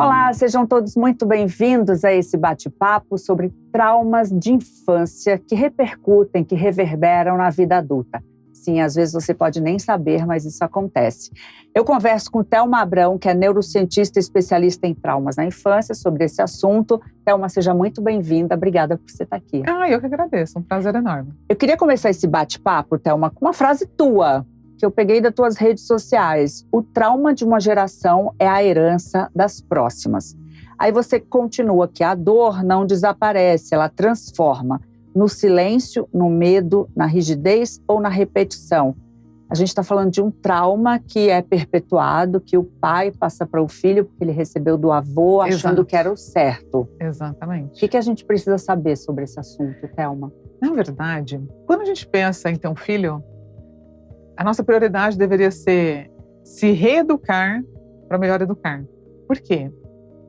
Olá, sejam todos muito bem-vindos a esse bate-papo sobre traumas de infância que repercutem, que reverberam na vida adulta. Sim, às vezes você pode nem saber, mas isso acontece. Eu converso com Thelma Abrão, que é neurocientista e especialista em traumas na infância, sobre esse assunto. Thelma, seja muito bem-vinda. Obrigada por você estar aqui. Eu que agradeço. Um prazer enorme. Eu queria começar esse bate-papo, Thelma, com uma frase tua, que eu peguei das tuas redes sociais. O trauma de uma geração é a herança das próximas. Aí você continua que a dor não desaparece, ela transforma. No silêncio, no medo, na rigidez ou na repetição. A gente está falando de um trauma que é perpetuado, que o pai passa para o filho porque ele recebeu do avô achando que era o certo. Exatamente. O que a gente precisa saber sobre esse assunto, Thelma? Na verdade, quando a gente pensa em ter um filho, a nossa prioridade deveria ser se reeducar para melhor educar. Por quê?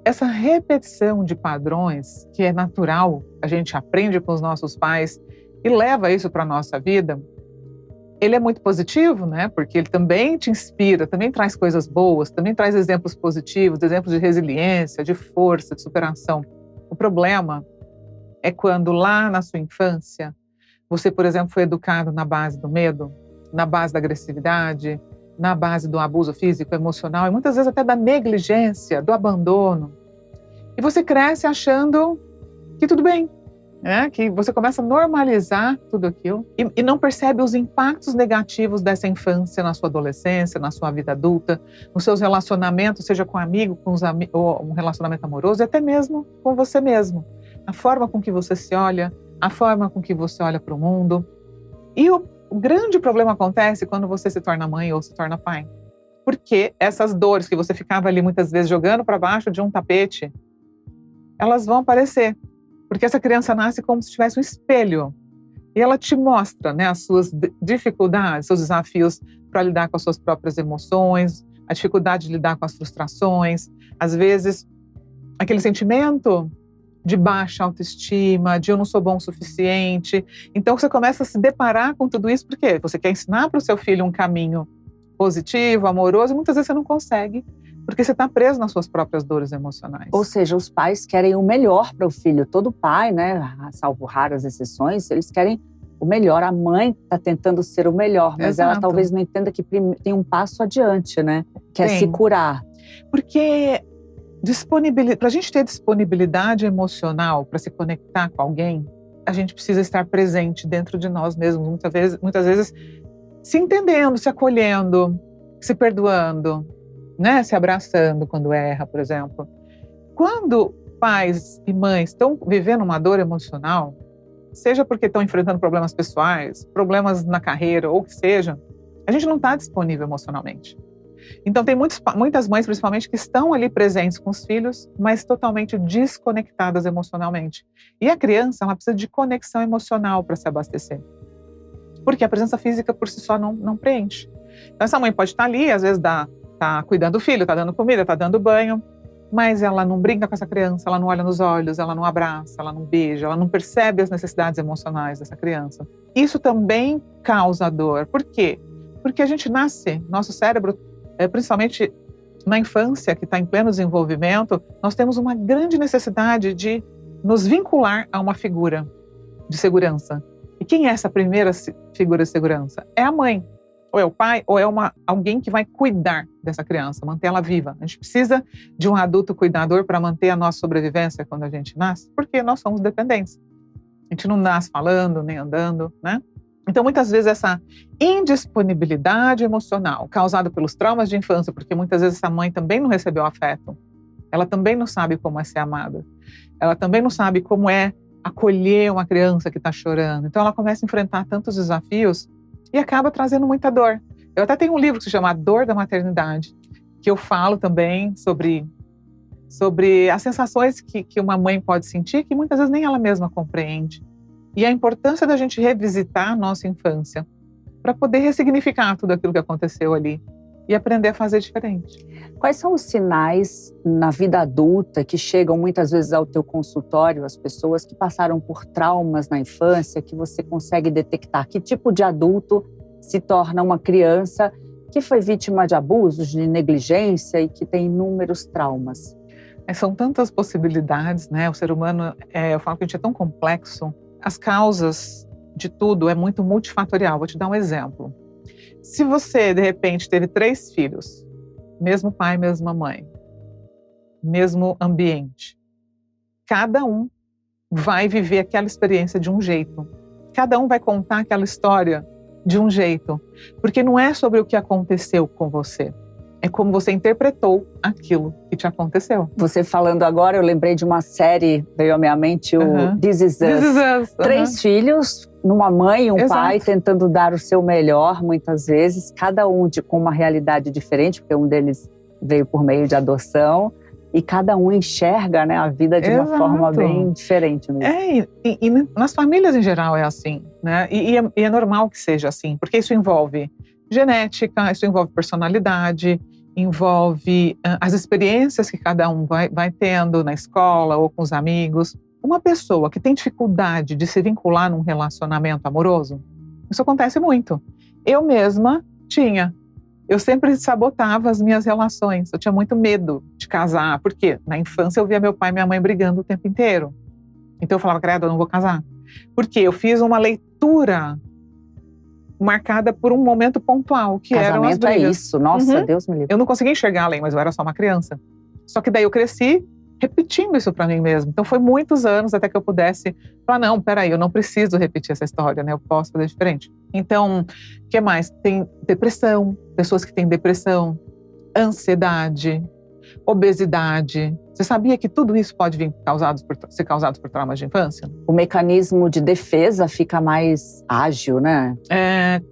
Essa repetição de padrões, que é natural, a gente aprende com os nossos pais e leva isso para a nossa vida, ele é muito positivo, né? Porque ele também te inspira, também traz coisas boas, também traz exemplos positivos, exemplos de resiliência, de força, de superação. O problema é quando lá na sua infância, você, por exemplo, foi educado na base do medo, na base da agressividade, na base do abuso físico, emocional e muitas vezes até da negligência, do abandono. E você cresce achando que tudo bem, né? Que você começa a normalizar tudo aquilo e não percebe os impactos negativos dessa infância na sua adolescência, na sua vida adulta, nos seus relacionamentos, seja com amigo, ou um relacionamento amoroso e até mesmo com você mesmo. A forma com que você se olha, a forma com que você olha para o mundo. E o grande problema acontece quando você se torna mãe ou se torna pai. Porque essas dores que você ficava ali muitas vezes jogando para baixo de um tapete, elas vão aparecer. Porque essa criança nasce como se tivesse um espelho. E ela te mostra, né, as suas dificuldades, seus desafios para lidar com as suas próprias emoções, a dificuldade de lidar com as frustrações, às vezes aquele sentimento de baixa autoestima, de eu não sou bom o suficiente. Então você começa a se deparar com tudo isso porque você quer ensinar para o seu filho um caminho positivo, amoroso, e muitas vezes você não consegue, porque você está preso nas suas próprias dores emocionais. Ou seja, os pais querem o melhor para o filho. Todo pai, né, salvo raras exceções, eles querem o melhor. A mãe está tentando ser o melhor, mas ela talvez não entenda que tem um passo adiante, né? Que é se curar. Porque para a gente ter disponibilidade emocional para se conectar com alguém, a gente precisa estar presente dentro de nós mesmos, muitas vezes se entendendo, se acolhendo, se perdoando, né? Se abraçando quando erra, por exemplo. Quando pais e mães estão vivendo uma dor emocional, seja porque estão enfrentando problemas pessoais, problemas na carreira ou o que seja, a gente não está disponível emocionalmente. Então tem muitas mães, principalmente, que estão ali presentes com os filhos, mas totalmente desconectadas emocionalmente. E a criança, ela precisa de conexão emocional para se abastecer. Porque a presença física por si só não preenche. Então essa mãe pode estar ali, às vezes tá cuidando do filho, tá dando comida, tá dando banho, mas ela não brinca com essa criança, ela não olha nos olhos, ela não abraça, ela não beija, ela não percebe as necessidades emocionais dessa criança. Isso também causa dor. Por quê? Porque a gente nasce, nosso cérebro, principalmente na infância, que está em pleno desenvolvimento, nós temos uma grande necessidade de nos vincular a uma figura de segurança. E quem é essa primeira figura de segurança? É a mãe, ou é o pai, ou é alguém que vai cuidar dessa criança, manter ela viva. A gente precisa de um adulto cuidador para manter a nossa sobrevivência quando a gente nasce, porque nós somos dependentes. A gente não nasce falando, nem andando, né? Então, muitas vezes, essa indisponibilidade emocional causada pelos traumas de infância, porque muitas vezes essa mãe também não recebeu afeto, ela também não sabe como é ser amada, ela também não sabe como é acolher uma criança que está chorando. Então, ela começa a enfrentar tantos desafios e acaba trazendo muita dor. Eu até tenho um livro que se chama A Dor da Maternidade, que eu falo também sobre as sensações que uma mãe pode sentir, que muitas vezes nem ela mesma compreende. E a importância da gente revisitar a nossa infância para poder ressignificar tudo aquilo que aconteceu ali e aprender a fazer diferente. Quais são os sinais na vida adulta que chegam muitas vezes ao teu consultório, as pessoas que passaram por traumas na infância, que você consegue detectar? Que tipo de adulto se torna uma criança que foi vítima de abusos, de negligência e que tem inúmeros traumas? São tantas possibilidades, né? O ser humano, eu falo que a gente é tão complexo. As causas de tudo é muito multifatorial. Vou te dar um exemplo. Se você, de repente, teve 3 filhos, mesmo pai, mesma mãe, mesmo ambiente, cada um vai viver aquela experiência de um jeito. Cada um vai contar aquela história de um jeito. Porque não é sobre o que aconteceu com você. É como você interpretou aquilo que te aconteceu. Você falando agora, eu lembrei de uma série, veio à minha mente, o This Is Us. This Is Us. 3 filhos, uma mãe e um pai, tentando dar o seu melhor, muitas vezes, cada um com uma realidade diferente, porque um deles veio por meio de adoção, e cada um enxerga, né, a vida de uma forma bem diferente mesmo. E nas famílias em geral é assim, né? E é normal que seja assim, porque isso envolve genética, isso envolve personalidade, envolve as experiências que cada um vai tendo na escola ou com os amigos. Uma pessoa que tem dificuldade de se vincular num relacionamento amoroso, isso acontece muito. Eu mesma tinha. Eu sempre sabotava as minhas relações. Eu tinha muito medo de casar, porque na infância eu via meu pai e minha mãe brigando o tempo inteiro. Então eu falava, credo, eu não vou casar. Porque eu fiz uma leitura marcada por um momento pontual, que eram as brigas. Casamento é isso, nossa, Deus me livre. Eu não conseguia enxergar além, mas eu era só uma criança. Só que daí eu cresci repetindo isso para mim mesmo. Então foi muitos anos até que eu pudesse falar, não, peraí, eu não preciso repetir essa história, né? Eu posso fazer diferente. Então, o que mais? Tem depressão, pessoas que têm depressão, ansiedade, obesidade. Você sabia que tudo isso pode ser causado por traumas de infância? O mecanismo de defesa fica mais ágil, né?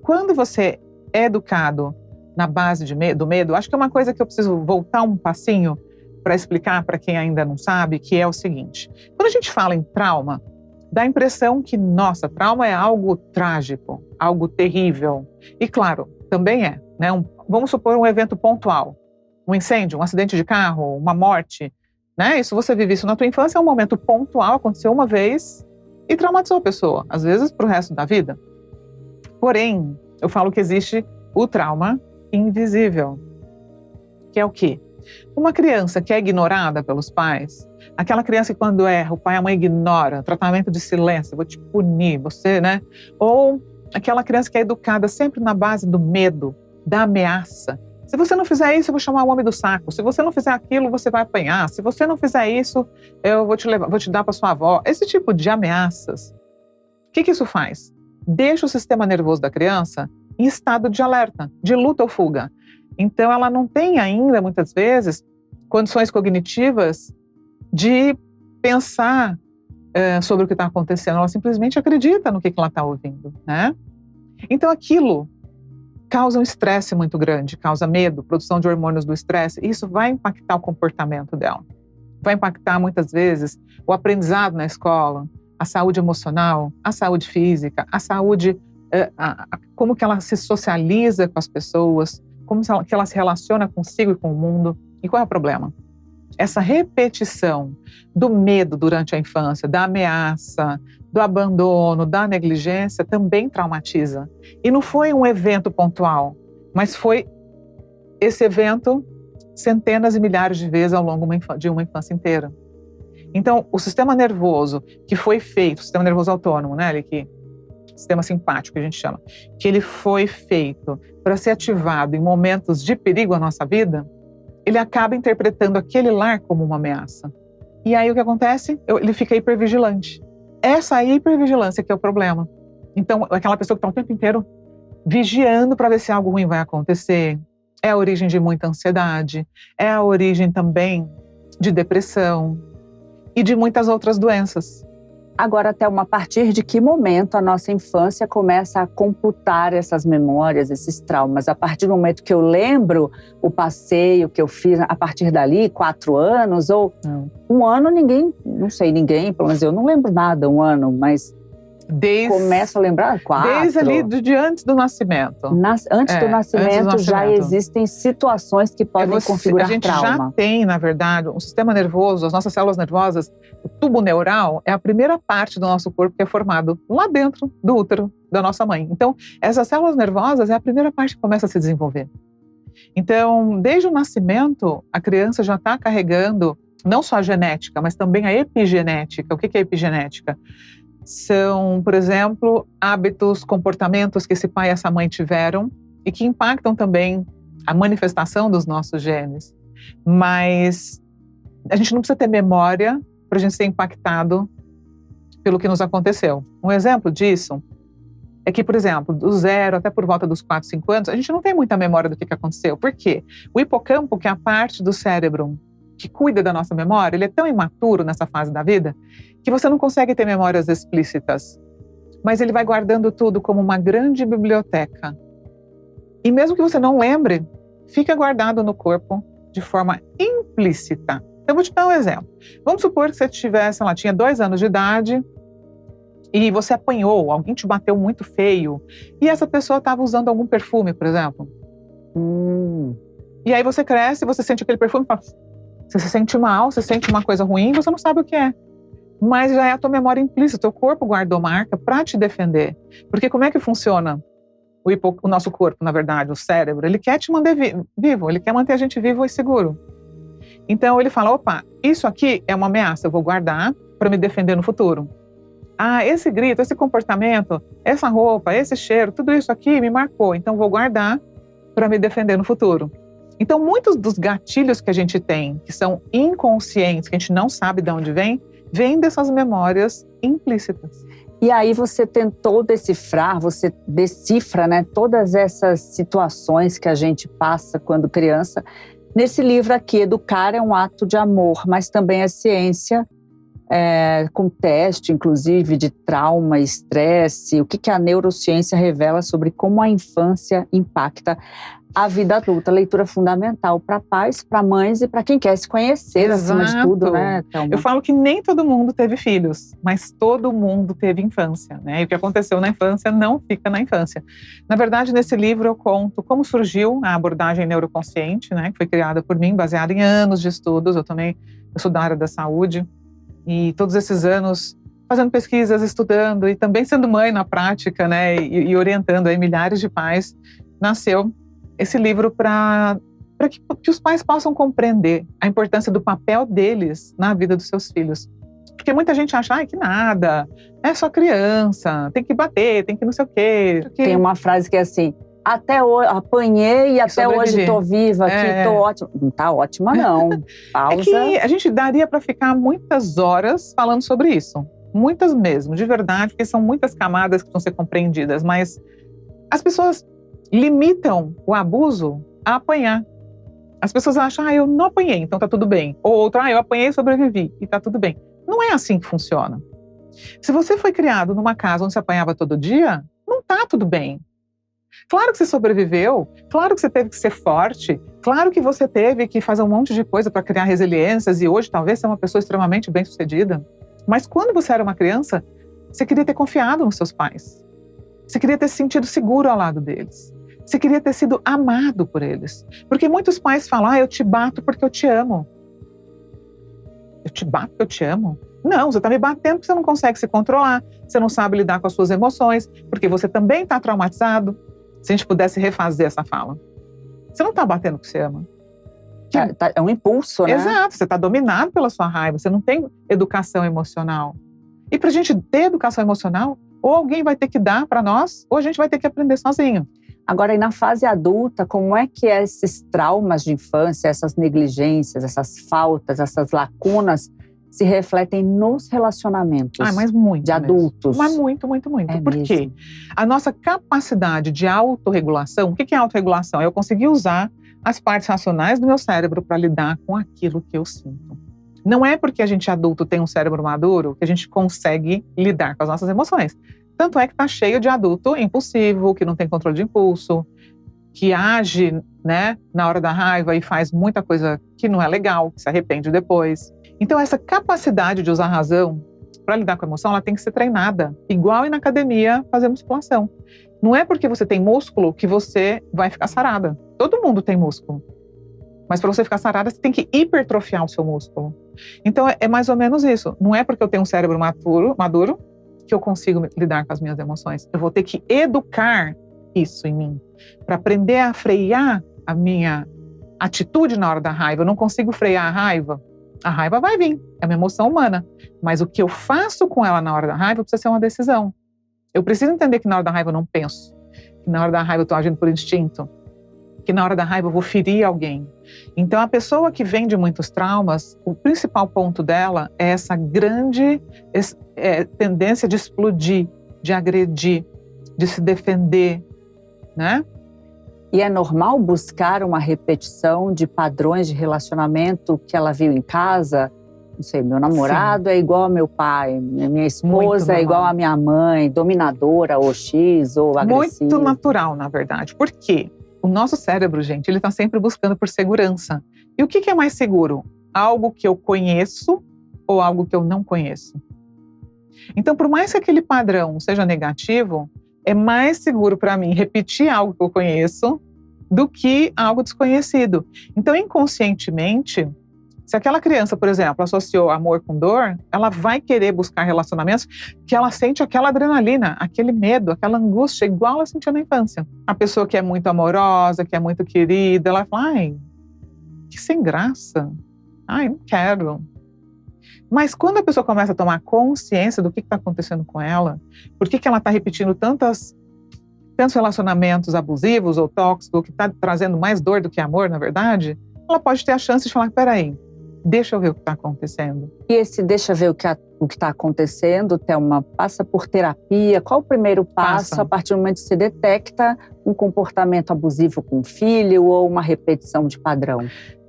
Quando você é educado na base do medo, acho que é uma coisa que eu preciso voltar um passinho para explicar para quem ainda não sabe, que é o seguinte. Quando a gente fala em trauma, dá a impressão que, nossa, trauma é algo trágico, algo terrível. E claro, também é, né? Vamos supor um evento pontual. Um incêndio, um acidente de carro, uma morte, né? Isso você vive isso na tua infância, é um momento pontual, aconteceu uma vez e traumatizou a pessoa, às vezes para o resto da vida. Porém, eu falo que existe o trauma invisível, que é o quê? Uma criança que é ignorada pelos pais, aquela criança que quando erra, o pai e a mãe ignora, tratamento de silêncio, vou te punir, você, né? Ou aquela criança que é educada sempre na base do medo, da ameaça. Se você não fizer isso, eu vou chamar o homem do saco. Se você não fizer aquilo, você vai apanhar. Se você não fizer isso, eu vou te dar para sua avó. Esse tipo de ameaças. O que isso faz? Deixa o sistema nervoso da criança em estado de alerta, de luta ou fuga. Então, ela não tem ainda, muitas vezes, condições cognitivas de pensar sobre o que está acontecendo. Ela simplesmente acredita no que ela está ouvindo, né? Então, aquilo causa um estresse muito grande, causa medo, produção de hormônios do estresse. Isso vai impactar o comportamento dela. Vai impactar, muitas vezes, o aprendizado na escola, a saúde emocional, a saúde física, a saúde, como que ela se socializa com as pessoas, como que ela se relaciona consigo e com o mundo. E qual é o problema? Essa repetição do medo durante a infância, da ameaça, do abandono, da negligência, também traumatiza. E não foi um evento pontual, mas foi esse evento centenas e milhares de vezes ao longo de uma infância inteira. Então, o sistema nervoso que foi feito, o sistema nervoso autônomo, né, sistema simpático que a gente chama, que ele foi feito para ser ativado em momentos de perigo à nossa vida, ele acaba interpretando aquele lar como uma ameaça. E aí o que acontece? Ele fica hipervigilante. Essa hipervigilância que é o problema. Então, aquela pessoa que está o tempo inteiro vigiando para ver se algo ruim vai acontecer, é a origem de muita ansiedade, é a origem também de depressão e de muitas outras doenças. Agora, Thelma, a partir de que momento a nossa infância começa a computar essas memórias, esses traumas? A partir do momento que eu lembro o passeio que eu fiz, a partir dali, 4 anos, ou 1 ano, ninguém, pelo menos eu não lembro nada, 1 ano, mas começo a lembrar 4. Desde ali, de antes do nascimento. Antes do nascimento já existem situações que podem configurar trauma. A gente já tem, na verdade, um sistema nervoso, as nossas células nervosas, o tubo neural é a primeira parte do nosso corpo que é formado lá dentro do útero da nossa mãe. Então, essas células nervosas é a primeira parte que começa a se desenvolver. Então, desde o nascimento, a criança já está carregando não só a genética, mas também a epigenética. O que é epigenética? São, por exemplo, hábitos, comportamentos que esse pai e essa mãe tiveram e que impactam também a manifestação dos nossos genes. Mas a gente não precisa ter memória para a gente ser impactado pelo que nos aconteceu. Um exemplo disso é que, por exemplo, do 0 até por volta dos 4, 5 anos, a gente não tem muita memória do que aconteceu. Por quê? O hipocampo, que é a parte do cérebro que cuida da nossa memória, ele é tão imaturo nessa fase da vida que você não consegue ter memórias explícitas. Mas ele vai guardando tudo como uma grande biblioteca. E mesmo que você não lembre, fica guardado no corpo de forma implícita. Eu vou te dar um exemplo. Vamos supor que você tivesse, ela tinha 2 anos de idade e você apanhou, alguém te bateu muito feio e essa pessoa estava usando algum perfume, por exemplo. E aí você cresce, você sente aquele perfume, você se sente mal, você sente uma coisa ruim, você não sabe o que é. Mas já é a tua memória implícita, o teu corpo guardou marca para te defender. Porque como é que funciona o nosso corpo, na verdade, o cérebro? Ele quer te manter vivo, ele quer manter a gente vivo e seguro. Então ele fala, opa, isso aqui é uma ameaça, eu vou guardar para me defender no futuro. Ah, esse grito, esse comportamento, essa roupa, esse cheiro, tudo isso aqui me marcou, então vou guardar para me defender no futuro. Então muitos dos gatilhos que a gente tem, que são inconscientes, que a gente não sabe de onde vem dessas memórias implícitas. E aí você tentou decifrar, você decifra, né, todas essas situações que a gente passa quando criança. Nesse livro aqui, Educar é um ato de amor, mas também é ciência, com teste, inclusive, de trauma, estresse, o que a neurociência revela sobre como a infância impacta a vida adulta. Leitura fundamental para pais, para mães e para quem quer se conhecer, acima de tudo, né, Thelma? Eu falo que nem todo mundo teve filhos, mas todo mundo teve infância, né? E o que aconteceu na infância não fica na infância. Na verdade, nesse livro eu conto como surgiu a abordagem neuroconsciente, né, que foi criada por mim, baseada em anos de estudos. Eu sou da área da saúde e todos esses anos fazendo pesquisas, estudando e também sendo mãe na prática, né, e orientando aí milhares de pais, nasceu esse livro para que os pais possam compreender a importância do papel deles na vida dos seus filhos. Porque muita gente acha, que nada, é só criança, tem que bater, tem que não sei o quê. Tem uma frase que é assim, até hoje apanhei e até hoje tô viva aqui, tô ótima. Não tá ótima não, pausa. É que a gente daria para ficar muitas horas falando sobre isso. Muitas mesmo, de verdade, porque são muitas camadas que precisam ser compreendidas, mas as pessoas limitam o abuso a apanhar. As pessoas acham, eu não apanhei, então tá tudo bem. Ou outra, eu apanhei e sobrevivi, e tá tudo bem. Não é assim que funciona. Se você foi criado numa casa onde você apanhava todo dia, não tá tudo bem. Claro que você sobreviveu, claro que você teve que ser forte, claro que você teve que fazer um monte de coisa para criar resiliências e hoje talvez ser uma pessoa extremamente bem-sucedida. Mas quando você era uma criança, você queria ter confiado nos seus pais. Você queria ter se sentido seguro ao lado deles. Você queria ter sido amado por eles. Porque muitos pais falam, eu te bato porque eu te amo. Eu te bato porque eu te amo? Não, você está me batendo porque você não consegue se controlar, você não sabe lidar com as suas emoções, porque você também está traumatizado. Se a gente pudesse refazer essa fala. Você não está batendo porque você ama. É um impulso, né? Exato, você está dominado pela sua raiva, você não tem educação emocional. E para a gente ter educação emocional, ou alguém vai ter que dar para nós, ou a gente vai ter que aprender sozinho. Agora, e na fase adulta, como é que esses traumas de infância, essas negligências, essas faltas, essas lacunas se refletem nos relacionamentos mas muito de adultos? Mas muito, muito, muito. É Por mesmo? quê? A nossa capacidade de autorregulação, o que é autorregulação? É eu conseguir usar as partes racionais do meu cérebro para lidar com aquilo que eu sinto. Não é porque a gente adulto tem um cérebro maduro que a gente consegue lidar com as nossas emoções. Tanto é que está cheio de adulto impulsivo, que não tem controle de impulso, que age, né, na hora da raiva e faz muita coisa que não é legal, que se arrepende depois. Então essa capacidade de usar a razão para lidar com a emoção, ela tem que ser treinada. Igual ir na academia fazer musculação. Não é porque você tem músculo que você vai ficar sarada. Todo mundo tem músculo. Mas para você ficar sarada, você tem que hipertrofiar o seu músculo. Então é mais ou menos isso. Não é porque eu tenho um cérebro maduro que eu consigo lidar com as minhas emoções. Eu vou ter que educar isso em mim, para aprender a frear a minha atitude na hora da raiva. Eu não consigo frear a raiva, A raiva vai vir, é uma emoção humana. Mas o que eu faço com ela na hora da raiva precisa ser uma decisão. Eu preciso entender que na hora da raiva eu não penso, que na hora da raiva eu estou agindo por instinto, que na hora da raiva eu vou ferir alguém. Então a pessoa que vem de muitos traumas, o principal ponto dela é essa grande tendência de explodir, de agredir, de se defender, né? E é normal buscar uma repetição de padrões de relacionamento que ela viu em casa? Não sei, meu namorado é igual ao meu pai, minha esposa é igual à minha mãe, dominadora ou X ou agressiva. Muito natural, na verdade. Por quê? O nosso cérebro, gente, ele está sempre buscando por segurança. E o que é mais seguro? Algo que eu conheço ou algo que eu não conheço? Então, por mais que aquele padrão seja negativo, é mais seguro para mim repetir algo que eu conheço do que algo desconhecido. Então, inconscientemente, se aquela criança, por exemplo, associou amor com dor, ela vai querer buscar relacionamentos que ela sente aquela adrenalina, aquele medo, aquela angústia, igual ela sentia na infância. A pessoa que é muito amorosa, que é muito querida, ela fala, ai, que sem graça. Ai, não quero. Mas quando a pessoa começa a tomar consciência do que está acontecendo com ela, por que ela está repetindo tantos relacionamentos abusivos ou tóxicos, que está trazendo mais dor do que amor, na verdade, ela pode ter a chance de falar, peraí, deixa eu ver o que está acontecendo. E esse deixa ver o que está acontecendo, Thelma, passa por terapia? Qual o primeiro passo a partir do momento que você detecta um comportamento abusivo com o filho ou uma repetição de padrão?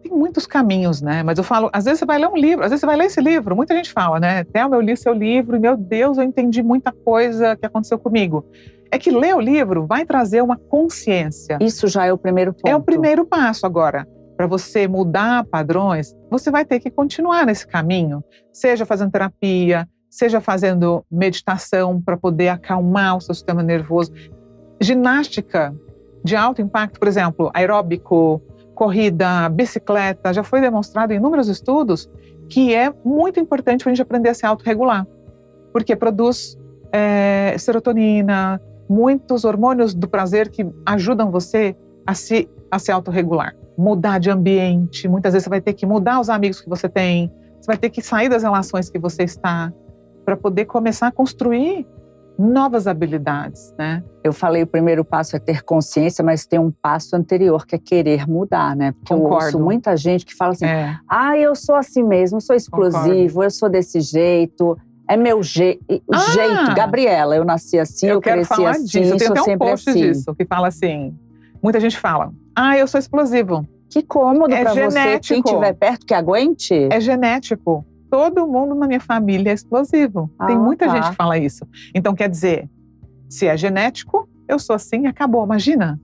Tem muitos caminhos, né? Mas eu falo, às vezes você vai ler um livro, às vezes você vai ler esse livro, muita gente fala, né? Thelma, eu li seu livro e, meu Deus, eu entendi muita coisa que aconteceu comigo. É que ler o livro vai trazer uma consciência. Isso já é o primeiro ponto. É o primeiro passo agora. Para você mudar padrões, você vai ter que continuar nesse caminho. Seja fazendo terapia, seja fazendo meditação para poder acalmar o seu sistema nervoso. Ginástica de alto impacto, por exemplo, aeróbico, corrida, bicicleta, já foi demonstrado em inúmeros estudos que é muito importante para a gente aprender a se autorregular, porque produz serotonina, muitos hormônios do prazer que ajudam você a se autorregular. Mudar de ambiente, muitas vezes você vai ter que mudar os amigos que você tem, você vai ter que sair das relações que você está, para poder começar a construir novas habilidades, né? Eu falei o primeiro passo é ter consciência, mas tem um passo anterior que é querer mudar, né? Porque Concordo. Eu ouço muita gente que fala assim, eu sou assim mesmo, eu sou explosivo, Concordo. Eu sou desse jeito, é meu jeito, Gabriela, eu nasci assim, eu cresci assim, disso. Eu tenho até um post assim. Disso, que fala assim, muita gente fala, eu sou explosivo. Que cômodo pra genético. Você, quem estiver perto, que aguente. É genético. Todo mundo na minha família é explosivo. Tem muita gente que fala isso. Então, quer dizer, se é genético, eu sou assim, acabou. Imagina,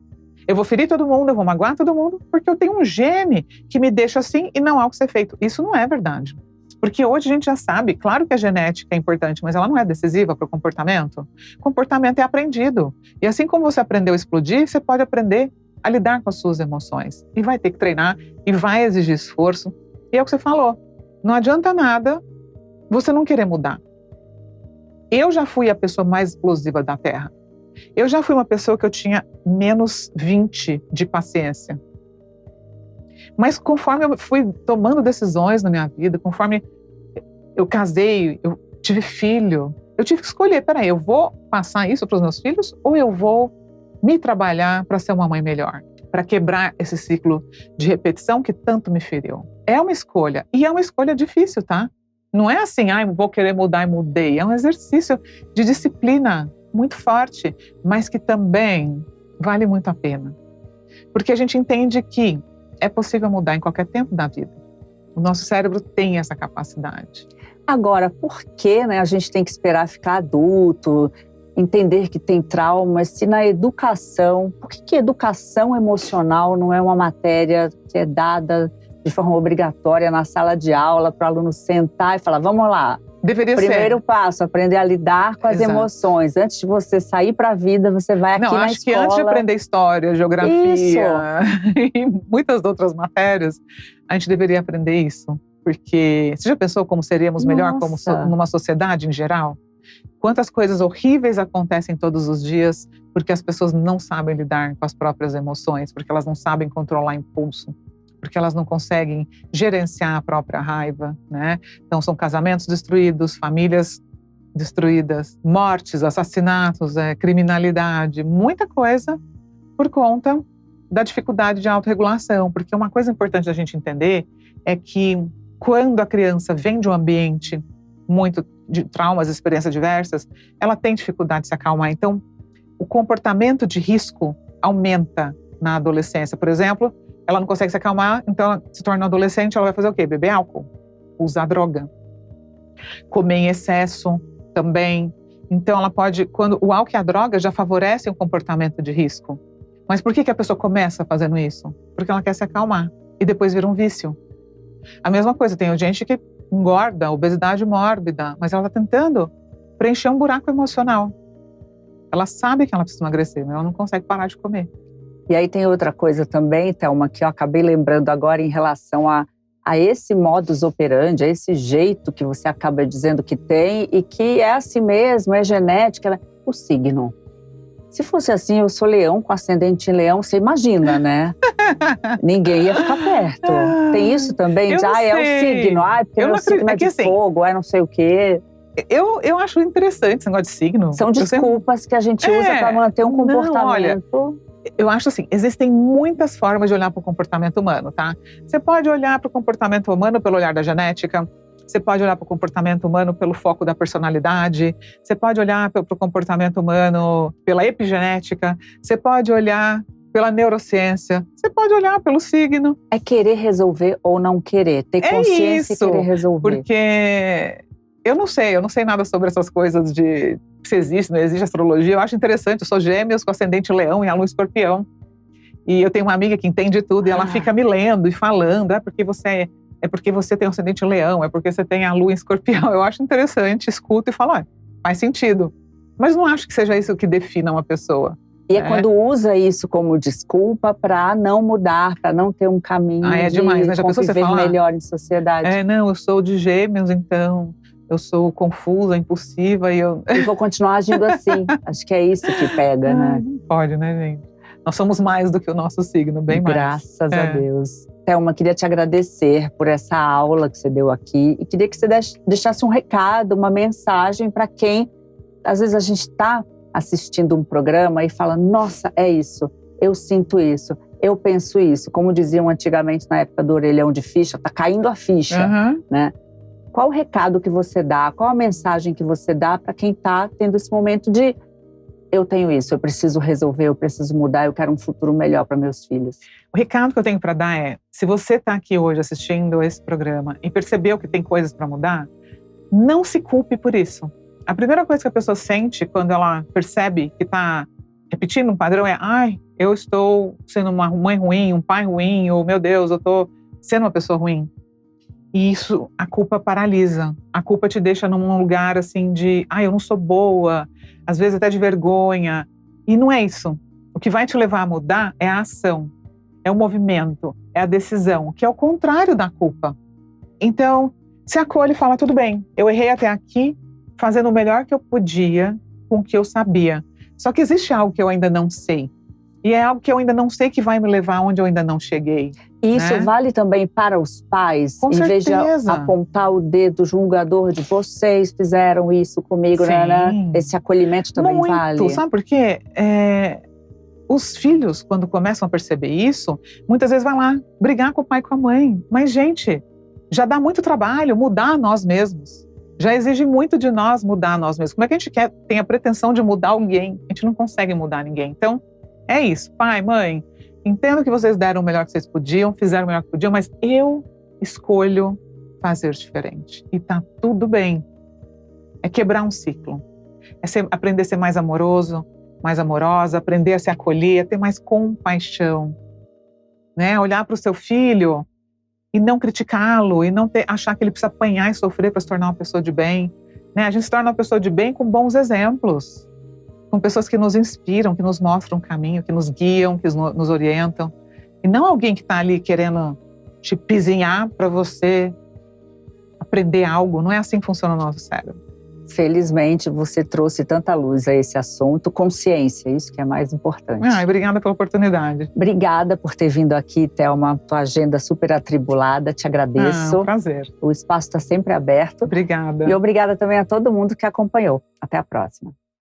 eu vou ferir todo mundo, eu vou magoar todo mundo, porque eu tenho um gene que me deixa assim e não há o que ser feito. Isso não é verdade. Porque hoje a gente já sabe, claro que a genética é importante, mas ela não é decisiva para o comportamento. O comportamento é aprendido. E assim como você aprendeu a explodir, você pode aprender a lidar com as suas emoções. E vai ter que treinar, e vai exigir esforço. E é o que você falou. Não adianta nada você não querer mudar. Eu já fui a pessoa mais explosiva da Terra. Eu já fui uma pessoa que eu tinha menos 20 de paciência. Mas conforme eu fui tomando decisões na minha vida, conforme eu casei, eu tive filho, eu tive que escolher, peraí, eu vou passar isso para os meus filhos ou eu vou me trabalhar para ser uma mãe melhor? Para quebrar esse ciclo de repetição que tanto me feriu. É uma escolha. E é uma escolha difícil, tá? Não é assim, vou querer mudar e mudei. É um exercício de disciplina muito forte, mas que também vale muito a pena. Porque a gente entende que é possível mudar em qualquer tempo da vida. O nosso cérebro tem essa capacidade. Agora, por que, a gente tem que esperar ficar adulto, entender que tem traumas, se na educação, por que educação emocional não é uma matéria que é dada de forma obrigatória na sala de aula para o aluno sentar e falar, vamos lá. Deveria ser. Primeiro passo, aprender a lidar com as emoções. Antes de você sair para a vida, você vai aqui na escola. Não, acho que antes de aprender história, geografia e muitas outras matérias, a gente deveria aprender isso. Porque você já pensou como seríamos melhor numa sociedade em geral? Quantas coisas horríveis acontecem todos os dias porque as pessoas não sabem lidar com as próprias emoções, porque elas não sabem controlar impulso, porque elas não conseguem gerenciar a própria raiva, né? Então são casamentos destruídos, famílias destruídas, mortes, assassinatos, criminalidade, muita coisa por conta da dificuldade de autorregulação. Porque uma coisa importante da gente entender é que quando a criança vem de um ambiente muito de traumas, experiências diversas, ela tem dificuldade de se acalmar. Então, o comportamento de risco aumenta na adolescência. Por exemplo, ela não consegue se acalmar, então ela se torna adolescente, ela vai fazer o quê? Beber álcool, usar droga, comer em excesso também. Então ela pode, quando o álcool e a droga já favorecem o comportamento de risco. Mas por que a pessoa começa fazendo isso? Porque ela quer se acalmar e depois vira um vício. A mesma coisa, tem gente que engorda, obesidade mórbida, mas ela está tentando preencher um buraco emocional. Ela sabe que ela precisa emagrecer, mas ela não consegue parar de comer. E aí tem outra coisa também, Thelma, que eu acabei lembrando agora em relação a esse modus operandi, a esse jeito que você acaba dizendo que tem e que é assim mesmo, é genética, o signo. Se fosse assim, eu sou leão com ascendente em leão, você imagina, né? Ninguém ia ficar perto. Tem isso também? É o signo, porque meu signo é de fogo, não sei o quê. Eu acho interessante esse negócio de signo. São desculpas que a gente usa para manter um comportamento. Não, olha, eu acho assim, existem muitas formas de olhar para o comportamento humano, tá? Você pode olhar para o comportamento humano pelo olhar da genética, você pode olhar para o comportamento humano pelo foco da personalidade, você pode olhar para o comportamento humano pela epigenética, você pode olhar pela neurociência, você pode olhar pelo signo. É querer resolver ou não querer, ter consciência e querer resolver. Porque eu não sei nada sobre essas coisas de se existe, não existe astrologia. Eu acho interessante, eu sou gêmeos com ascendente leão e a lua escorpião. E eu tenho uma amiga que entende tudo e ela fica me lendo e falando, porque você tem um ascendente leão, é porque você tem a lua em escorpião. Eu acho interessante, escuto e falo, faz sentido. Mas não acho que seja isso que defina uma pessoa. E é quando usa isso como desculpa para não mudar, para não ter um caminho demais, né? Já pensou você falar melhor em sociedade. Não, eu sou de gêmeos, então eu sou confusa, impulsiva e vou continuar agindo assim. Acho que é isso que pega, né? Não pode, né, gente? Nós somos mais do que o nosso signo, bem mais. Graças a Deus. Thelma, queria te agradecer por essa aula que você deu aqui e queria que você deixasse um recado, uma mensagem para quem, às vezes a gente está assistindo um programa e fala, nossa, é isso, eu sinto isso, eu penso isso. Como diziam antigamente na época do orelhão de ficha, tá caindo a ficha, né? Qual o recado que você dá, qual a mensagem que você dá para quem está tendo esse momento de eu tenho isso, eu preciso resolver, eu preciso mudar, eu quero um futuro melhor para meus filhos? O recado que eu tenho para dar é, se você está aqui hoje assistindo esse programa e percebeu que tem coisas para mudar, não se culpe por isso. A primeira coisa que a pessoa sente quando ela percebe que está repetindo um padrão é eu estou sendo uma mãe ruim, um pai ruim, ou meu Deus, eu estou sendo uma pessoa ruim. E isso, a culpa paralisa. A culpa te deixa num lugar assim de, eu não sou boa, às vezes até de vergonha. E não é isso. O que vai te levar a mudar é a ação, é o movimento, é a decisão, que é o contrário da culpa. Então, se acolhe e fala, tudo bem, eu errei até aqui, fazendo o melhor que eu podia com o que eu sabia. Só que existe algo que eu ainda não sei. E é algo que eu ainda não sei que vai me levar onde eu ainda não cheguei. E isso vale também para os pais? Com em vez de certeza. Apontar o dedo julgador de vocês fizeram isso comigo, né? Esse acolhimento também muito, vale. Sabe por quê? Os filhos, quando começam a perceber isso, muitas vezes vai lá brigar com o pai e com a mãe. Mas, gente, já dá muito trabalho mudar nós mesmos. Já exige muito de nós mudar nós mesmos. Como é que a gente tem a pretensão de mudar alguém? A gente não consegue mudar ninguém. Então, é isso. Pai, mãe, entendo que vocês deram o melhor que vocês podiam, fizeram o melhor que podiam, mas eu escolho fazer diferente. E tá tudo bem. É quebrar um ciclo. Aprender a ser mais amoroso, mais amorosa, aprender a se acolher, a ter mais compaixão. Né? Olhar para o seu filho e não criticá-lo, e não achar que ele precisa apanhar e sofrer para se tornar uma pessoa de bem. Né? A gente se torna uma pessoa de bem com bons exemplos, com pessoas que nos inspiram, que nos mostram o caminho, que nos guiam, que nos orientam. E não alguém que está ali querendo te pisinhar para você aprender algo. Não é assim que funciona o nosso cérebro. felizmente você trouxe tanta luz a esse assunto, consciência, isso que é mais importante. Obrigada pela oportunidade. Obrigada por ter vindo aqui, Thelma, tua agenda super atribulada, te agradeço. Um prazer. O espaço está sempre aberto. Obrigada. E obrigada também a todo mundo que acompanhou. Até a próxima.